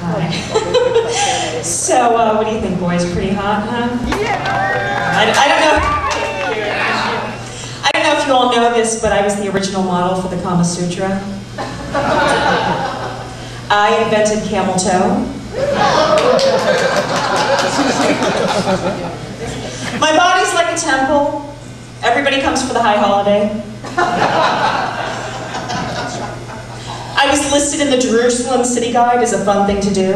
Hi. So, what do you think, boys? Pretty hot, huh? Yeah. I don't know if you all know this, but I was the original model for the Kama Sutra. I invented camel toe. My body's like a temple. Everybody comes for the high holiday. I was listed in the Jerusalem City Guide as a fun thing to do.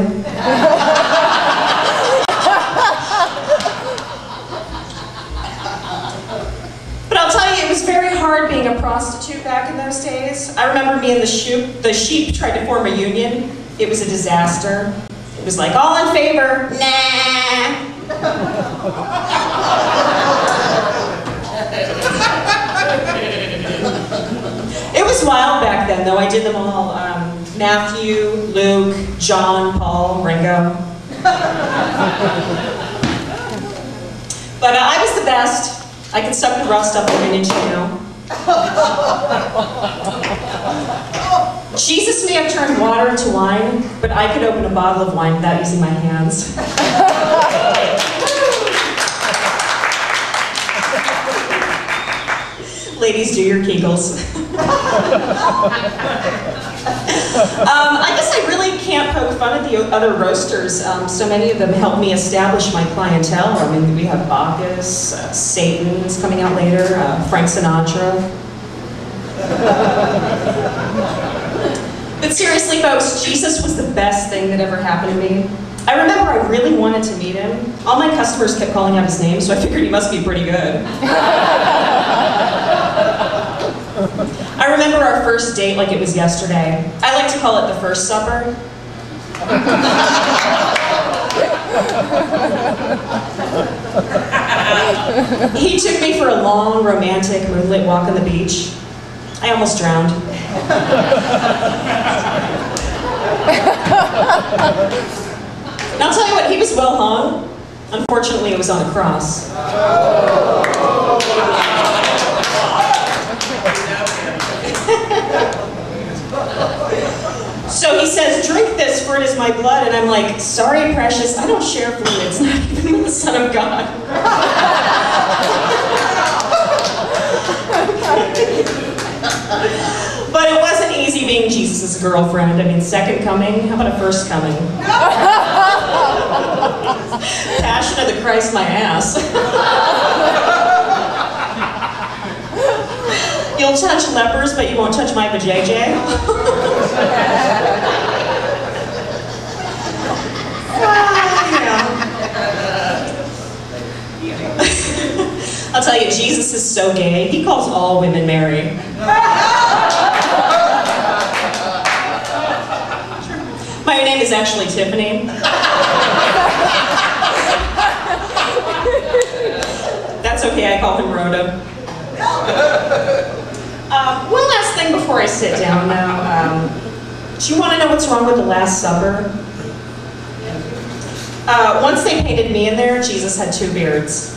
But I'll tell you, it was very hard being a prostitute back in those days. I remember me and the sheep tried to form a union. It was a disaster. It was like, all in favor? Nah. It was wild back then, though. I did them all. Matthew, Luke, John, Paul, Ringo. But I was the best. I could suck the rust up in an inch, you know. Jesus may have turned water into wine, but I could open a bottle of wine without using my hands. Ladies, do your Kegels. I guess I really can't poke fun at the other roasters. So many of them helped me establish my clientele. I mean, we have Bacchus, Satan's coming out later, Frank Sinatra. But seriously, folks, Jesus was the best thing that ever happened to me. I remember I really wanted to meet him. All my customers kept calling out his name, so I figured he must be pretty good. I remember our first date like it was yesterday. I like to call it the first supper. He took me for a long, romantic, moonlit walk on the beach. I almost drowned. And I'll tell you what, he was well hung. Unfortunately, it was on a cross. So he says, drink this, for it is my blood. And I'm like, sorry, precious, I don't share fluids, not even with the Son of God. But it wasn't easy being Jesus' girlfriend. I mean, second coming, how about a first coming? Passion of the Christ, my ass. You'll touch lepers, but you won't touch my vajayjay. I'll tell you, Jesus is so gay, he calls all women Mary. My name is actually Tiffany. That's okay, I call him Rhoda. One last thing before I sit down now. Do you want to know what's wrong with the Last Supper? Once they painted me in there, Jesus had 2 beards.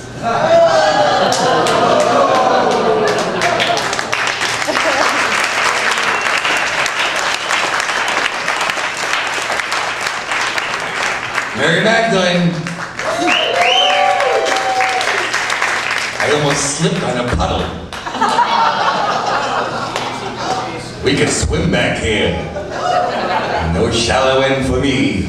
Mary Magdalene. I almost slipped on a puddle. We can swim back here. No shallow end for me.